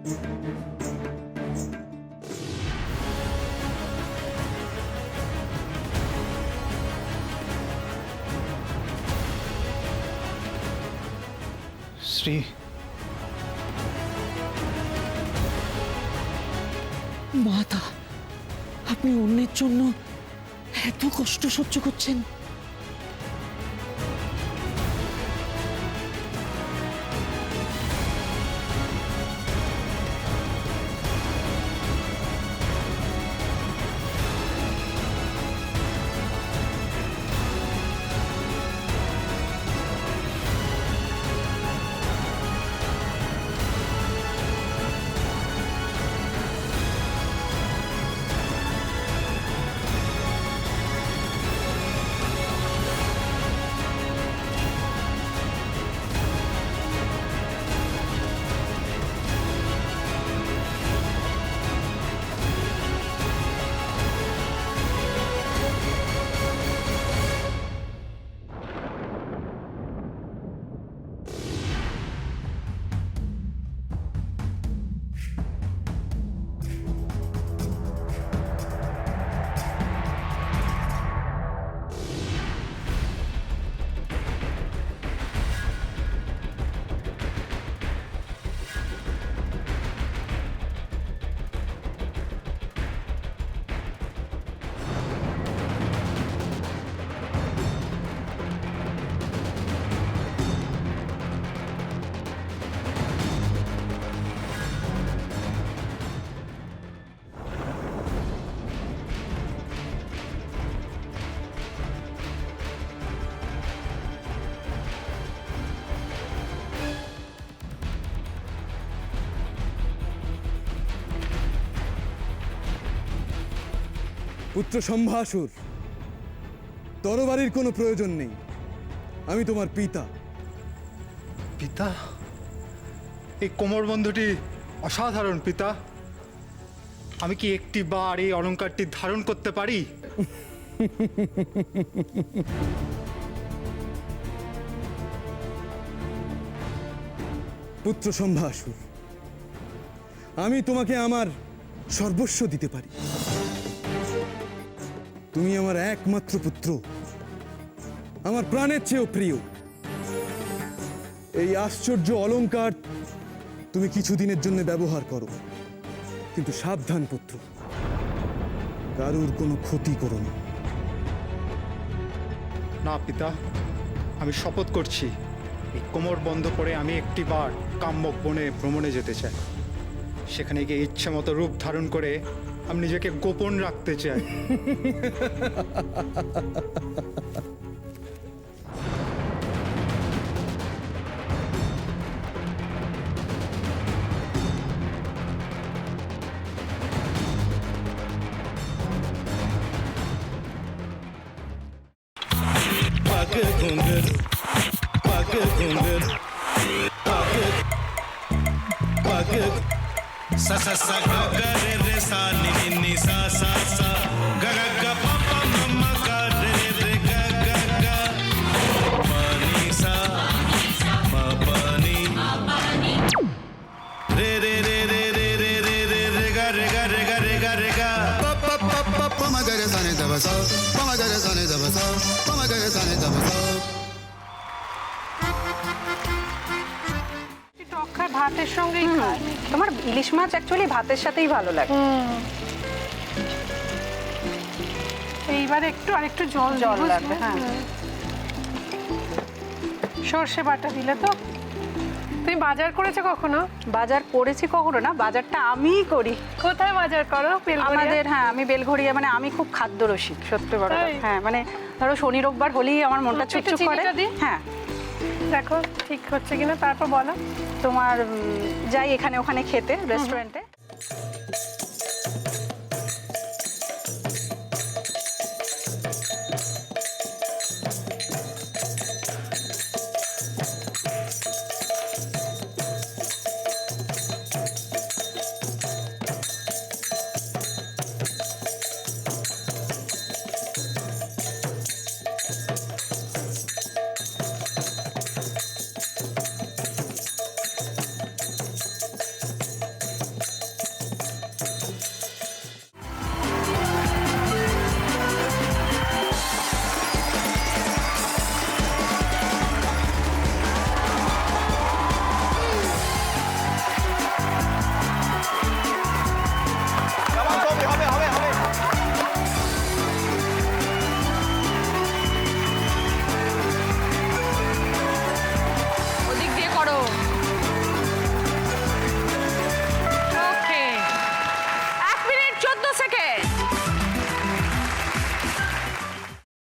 শ্রী, মাতা, আপনি অন্যের জন্য এত কষ্ট সহ্য করছেন? পুত্র সম্ভাসুর, তরবারির কোনো প্রয়োজন নেই। আমি তোমার পিতা। পিতা, এই কোমরবন্ধটি অসাধারণ পিতা। আমি কি একটি বার এই অলংকারটি ধারণ করতে পারি? পুত্র সম্ভাসুর, আমি তোমাকে আমার সর্বস্ব দিতে পারি। তুমি আমার একমাত্র পুত্র, আমার প্রাণের চেয়েও প্রিয়। এই আশ্চর্য অলংকার তুমি কিছুদিনের জন্য ব্যবহার করো, কিন্তু সাবধান পুত্র, কারুর কোনো ক্ষতি করো না। না পিতা, আমি শপথ করছি এই কোমর বন্ধ করে আমি একটি বার কাম্যক বনে ভ্রমণে যেতে চাই। সেখানে গিয়ে ইচ্ছে মতো রূপ ধারণ করে আমি নিজেকে গোপন রাখতে চাই। sa sa sa ga ga re re sa ni ni ni sa sa sa ga ga ga pa pa ma ma ga re re ga ga ga pa ni sa ma pa ni re re re re re re re re re ga re ga re ga re ga re ga pa pa pa pa pa ma ga re sa ni da ba sa pa ma ga re sa ni da ba sa pa ma ga re sa ni da ba sa ভাতের সঙ্গেই খায়। তোমার ইলিশ মাছ actually ভাতের সাথেই ভালো লাগে। এইবার একটু আরেকটু জল লাগবে। হ্যাঁ, সর্ষে বাটা দিলে তো। তুমি বাজার করেছো কখনো? বাজার করেছি কখনো না, বাজারটা আমিই করি। কোথায় বাজার করো? আমাদের, হ্যাঁ, আমি বেলঘড়িয়া, মানে আমি খুব খাদ্য রসিক, সত্যি বড়। হ্যাঁ, মানে ধরো শনি রোববার হলেই আমার মনটা চুপচুপ করে। হ্যাঁ, দেখো ঠিক হচ্ছে কিনা, তারপর বলো। তোমার যাই এখানে ওখানে খেতে রেস্টুরেন্টে,